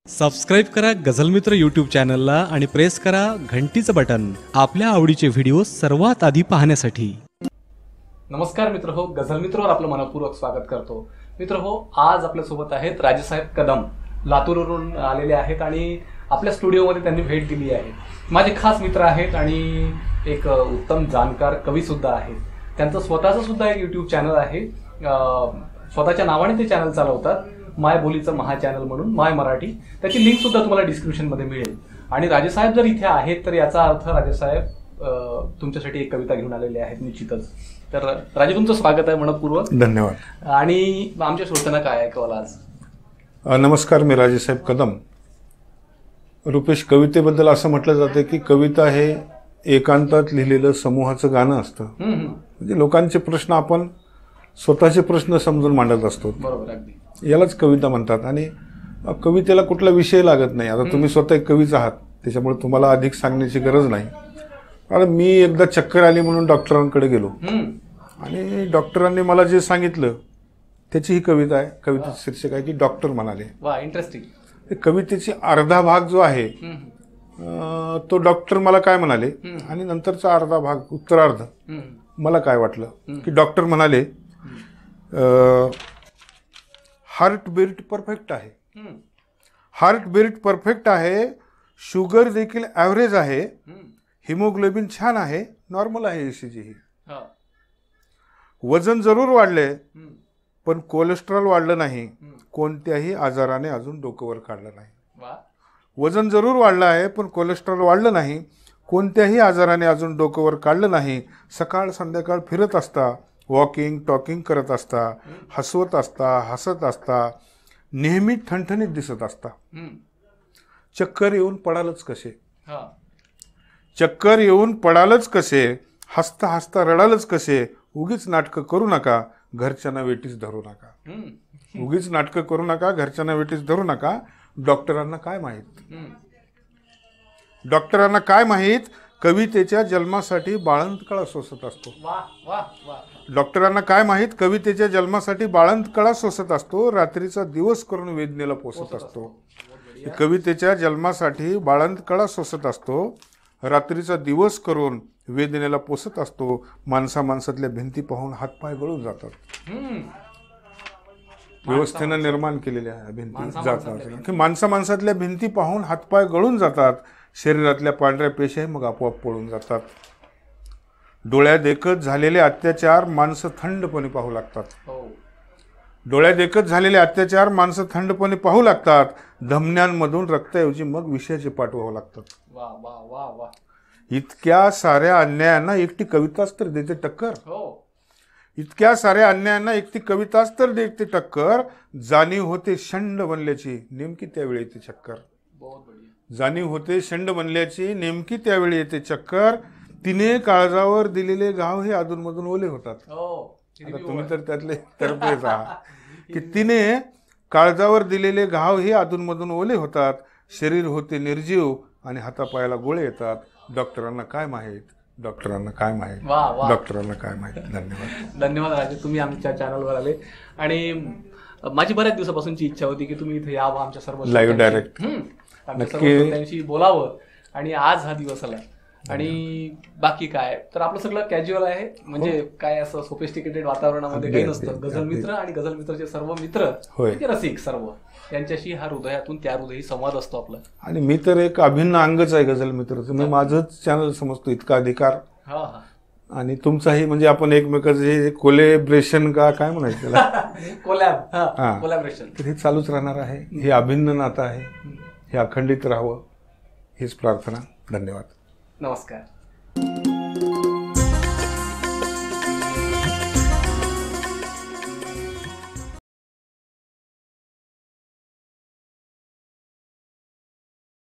Subscribe करा गझल मित्र YouTube चॅनलला आणि प्रेस करा घंटीचं बटन आपल्या आवडीचे व्हिडिओ सर्वात आधी पाहण्यासाठी। नमस्कार मित्र हो, गझल मित्रवर आपलं मनपूर्वक स्वागत करतो। मित्र हो, आज आपल्यासोबत आहेत राजेसाहेब कदम, लातूरवरून आलेले आहेत आणि आपल्या स्टुडिओमध्ये त्यांनी भेट दिली आहे। माझे खास मित्र आहेत आणि एक उत्तम जाणकार कवी सुद्धा आहेत। त्यांचं स्वतःचं सुद्धा एक यूट्यूब चॅनल आहे, स्वतःच्या नावाने ते चॅनल चालवतात, माय बोलीचं महा चॅनल म्हणून, माय मराठी। त्याची लिंक सुद्धा तुम्हाला डिस्क्रिप्शनमध्ये मिळेल। आणि राजेसाहेब जर इथे आहेत तर याचा अर्थ राजेसाहेब तुमच्यासाठी एक कविता घेऊन आलेले आहेत निश्चितच। तर राजे, तुमचं स्वागत आहे मनपूर्वक। धन्यवाद। आणि आमच्या श्रोत्यांना काय ऐकवाल आज? नमस्कार, मी राजेसाहेब कदम। रुपेश, कवितेबद्दल असं म्हटलं जातं की कविता हे एकांतात लिहिलेलं समूहाचं गाणं असतं। म्हणजे लोकांचे प्रश्न आपण स्वतःचे प्रश्न समजून मांडत असतो, बरोबर, अगदी यालाच कविता म्हणतात। आणि कवितेला कुठला विषय लागत नाही। आता तुम्ही स्वतः एक कवीच आहात, त्याच्यामुळे तुम्हाला अधिक सांगण्याची गरज नाही। कारण मी एकदा चक्कर आली म्हणून डॉक्टरांकडे गेलो आणि डॉक्टरांनी मला जे सांगितलं त्याची ही कविता आहे। कवितेचं शीर्षक आहे की डॉक्टर म्हणाले। वा, इंटरेस्टिंग। कवितेची अर्धा भाग जो आहे तो डॉक्टर मला काय म्हणाले आणि नंतरचा अर्धा भाग, उत्तरार्ध, मला काय वाटलं की डॉक्टर म्हणाले हार्ट बीट परफेक्ट आहे, हार्ट बीट परफेक्ट आहे, शुगर देखील ॲव्हरेज आहे, हिमोग्लोबिन छान आहे, नॉर्मल आहे ECG ही, वजन जरूर वाढले पण कोलेस्ट्रॉल वाढलं नाही, कोणत्याही आजाराने अजून डोकं वर काढलं नाही। वजन जरूर वाढलं आहे पण कोलेस्ट्रॉल वाढलं नाही, कोणत्याही आजाराने अजून डोकं वर काढलं नाही, सकाळ संध्याकाळ फिरत असता, वॉकिंग टॉकिंग करत असता, हसवत असता, हसत असता, नेहमी ठणठणीत दिसत असता, चक्कर येऊन पडालच कसे, चक्कर येऊन पडालच कसे, हसता हसता रडालच कसे, उगीच नाटकं करू नका, घरच्यांना वेटीस धरू नका, उगीच नाटकं करू नका, घरच्यांना वेटीस धरू नका, डॉक्टरांना काय माहीत, डॉक्टरांना काय माहीत, कवितेच्या जन्मासाठी बाळंतकळा सोसत असतो। डॉक्टरांना काय माहीत, कवितेच्या जन्मासाठी बाळंतकळा सोसत असतो, रात्रीचा दिवस करून वेदनेला पोसत असतो। कवितेच्या जन्मासाठी बाळंतकळा सोसत असतो, रात्रीचा दिवस करून वेदनेला पोसत असतो, माणसा माणसातल्या भिंती पाहून हातपाय गळून जातात। व्यवस्थेनं निर्माण केलेल्या भिंती जातात की माणसा माणसातल्या भिंती पाहून हातपाय गळून जातात, शरीरातल्या पांढऱ्या पेशी मग आपोआप पळून जातात। डोळ्यात देखत झालेले अत्याचार माणसं थंडपणे पाहू लागतात, डोळ्यात देखत झालेले अत्याचार माणसं थंडपणे पाहू लागतात, धमन्यांमधून रक्ताऐवजी मग विषयाचे पाठवावं लागतात। इतक्या साऱ्या अन्यायांना एकटी कविताच तर देते टक्कर, इतक्या साऱ्या अन्यायांना एकटी कविताच तर देते टक्कर, जाणीव होते शंड बनल्याची नेमकी त्यावेळी येते चक्कर, जाणीव होते शंड बनल्याची नेमकी त्यावेळी येते चक्कर, तिने काळजावर दिलेले घाव हे अधूनमधून ओले होतात। आता तुम्ही तर त्यातले तरफेच आहात की तिने काळजावर दिलेले घाव हे अधूनमधून ओले होतात, शरीर होते निर्जीव आणि हातापायाला गोळे येतात, डॉक्टरांना काय माहीत, डॉक्टरांना काय माहीत, डॉक्टरांना काय माहीत। धन्यवाद। धन्यवाद राजे, तुम्ही आमच्या चॅनलवर आले आणि माझी बऱ्याच दिवसापासूनची इच्छा होती की तुम्ही इथे यावं, आमच्या सर्व लाईव्ह डायरेक्ट त्यांची बोलावं, आणि आज हा दिवस आला। आणि बाकी काय तर आपलं सगळं कॅज्युअल आहे, म्हणजे काय असं सोफिस्टिकेटेड वातावरणामध्ये काही नसतं। गझल मित्र आणि गझल मित्रचे सर्व मित्र, रसिक सर्व, यांच्याशी हा हृदयातून त्या हृदयी संवाद असतो आपला। आणि मी तर एक अभिन्न अंगच आहे गझल मित्रचं, मी माझंच चॅनल समजतो, इतका अधिकार। आणि तुमचाही, म्हणजे आपण एकमेकांचे कोलॅबरेशन का काय म्हणायचं त्याला, कोलॅबरेशन, तर हे चालूच राहणार आहे। हे अभिन्न नातं आहे, हे अखंडित राहावं हीच प्रार्थना। धन्यवाद। नमस्कार।